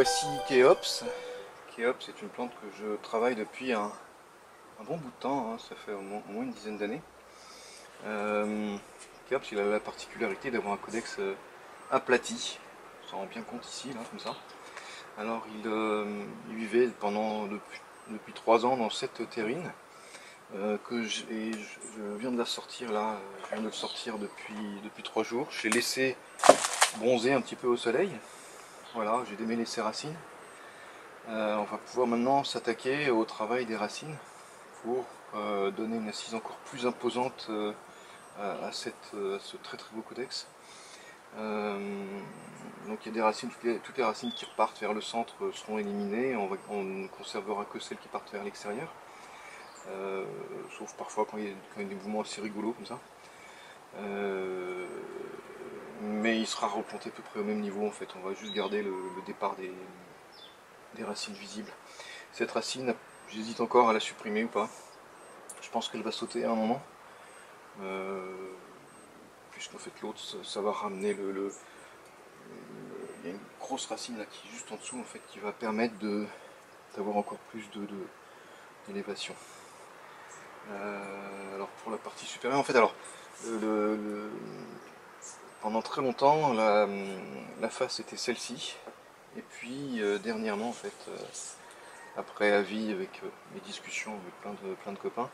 voici Kéops. Kéops est une plante que je travaille depuis un bon bout de temps, hein, ça fait au moins une dizaine d'années. Kéops, il a la particularité d'avoir un codex aplati. On s'en rend bien compte ici, là, comme ça. Alors il vivait depuis 3 ans dans cette terrine. Je viens de la sortir là, je viens de le sortir depuis 3 jours. Je l'ai laissé bronzer un petit peu au soleil. Voilà, j'ai démêlé ses racines. On va pouvoir maintenant s'attaquer au travail des racines pour donner une assise encore plus imposante à ce très très beau codex. Donc il y a des racines, toutes les racines qui repartent vers le centre seront éliminées. On ne conservera que celles qui partent vers l'extérieur. Sauf parfois quand il y a des mouvements assez rigolos comme ça. Mais il sera replanté à peu près au même niveau en fait. On va juste garder le départ des racines visibles. Cette racine, j'hésite encore à la supprimer ou pas. Je pense qu'elle va sauter à un moment. Puisqu'en fait l'autre, ça va ramener il y a une grosse racine là qui est juste en dessous en fait, qui va permettre d'avoir encore plus d'élévation. Alors pour la partie supérieure, en fait, alors pendant très longtemps la face était celle-ci, et puis dernièrement en fait, après avis avec mes discussions avec plein de copains,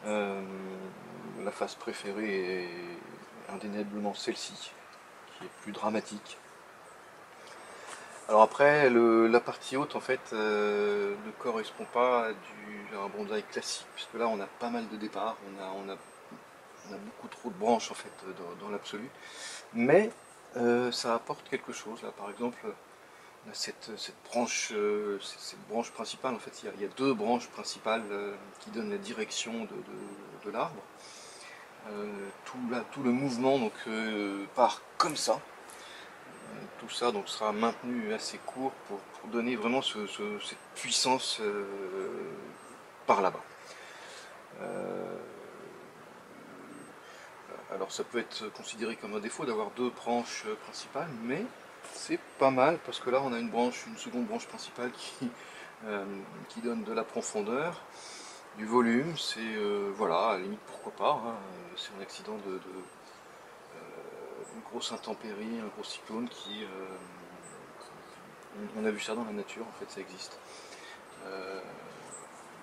la face préférée est indéniablement celle-ci, qui est plus dramatique. Alors après, la partie haute en fait ne correspond pas à un bonsaï classique, puisque là on a pas mal de départs, on a beaucoup trop de branches en fait dans l'absolu, mais ça apporte quelque chose. Là par exemple, on a cette branche principale, en fait il y a 2 branches principales qui donnent la direction de l'arbre. Tout le mouvement donc, part comme ça. Tout ça donc sera maintenu assez court pour donner vraiment cette puissance par là-bas. Alors ça peut être considéré comme un défaut d'avoir 2 branches principales, mais c'est pas mal parce que là on a une seconde branche principale qui donne de la profondeur, du volume. C'est voilà, à la limite pourquoi pas, hein, c'est un accident une grosse intempérie, un gros cyclone on a vu ça dans la nature, en fait ça existe.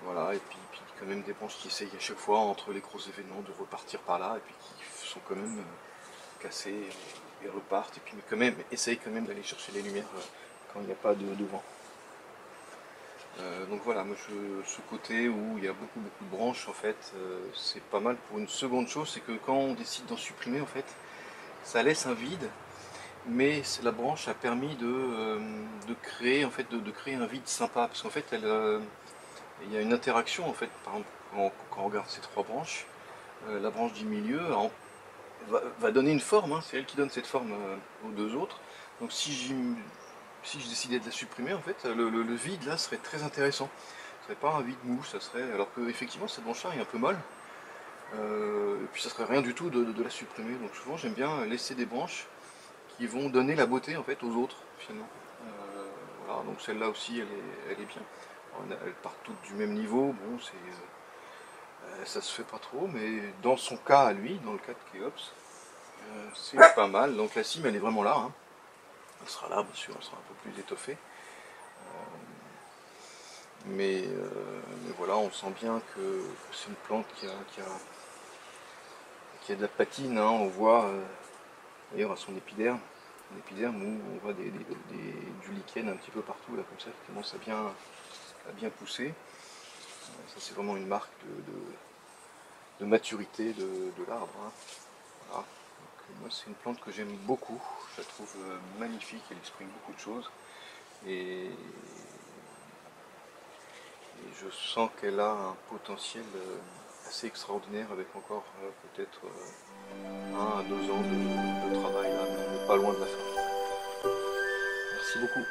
Voilà, et puis quand même des branches qui essayent à chaque fois entre les gros événements de repartir par là, et puis qui sont quand même cassées et repartent, et puis mais quand même essayent quand même d'aller chercher les lumières quand il n'y a pas de vent. Donc voilà, moi ce côté où il y a beaucoup de branches en fait, c'est pas mal pour une seconde chose, c'est que quand on décide d'en supprimer en fait, ça laisse un vide, mais la branche a permis de créer en fait de créer un vide sympa, parce qu'en fait il y a une interaction en fait. Par exemple quand on regarde ces 3 branches, la branche du milieu va donner une forme, hein, c'est elle qui donne cette forme aux 2 autres. Donc si je décidais de la supprimer, en fait, le vide là serait très intéressant. Ce serait pas un vide mou, ça serait. Alors que effectivement cette branche là est un peu molle. Et puis ça serait rien du tout de la supprimer. Donc souvent j'aime bien laisser des branches qui vont donner la beauté en fait aux autres finalement. Voilà, donc celle-là aussi elle est bien. Elles partent toutes du même niveau, bon ça se fait pas trop, mais dans son cas à lui, dans le cas de Kéops, c'est pas mal. Donc la cime elle est vraiment là, hein. Elle sera là bien sûr, elle sera un peu plus étoffée. Mais voilà, on sent bien que c'est une plante qui a de la patine, hein. On voit d'ailleurs à son épiderme où on voit du lichen un petit peu partout, là, comme ça, qui commence à bien pousser. Ça c'est vraiment une marque de maturité de l'arbre, hein. Voilà. Moi c'est une plante que j'aime beaucoup, je la trouve magnifique, elle exprime beaucoup de choses. Et je sens qu'elle a un potentiel assez extraordinaire, avec encore peut-être 1 à 2 ans de travail là, mais on n'est pas loin de la fin. Merci beaucoup.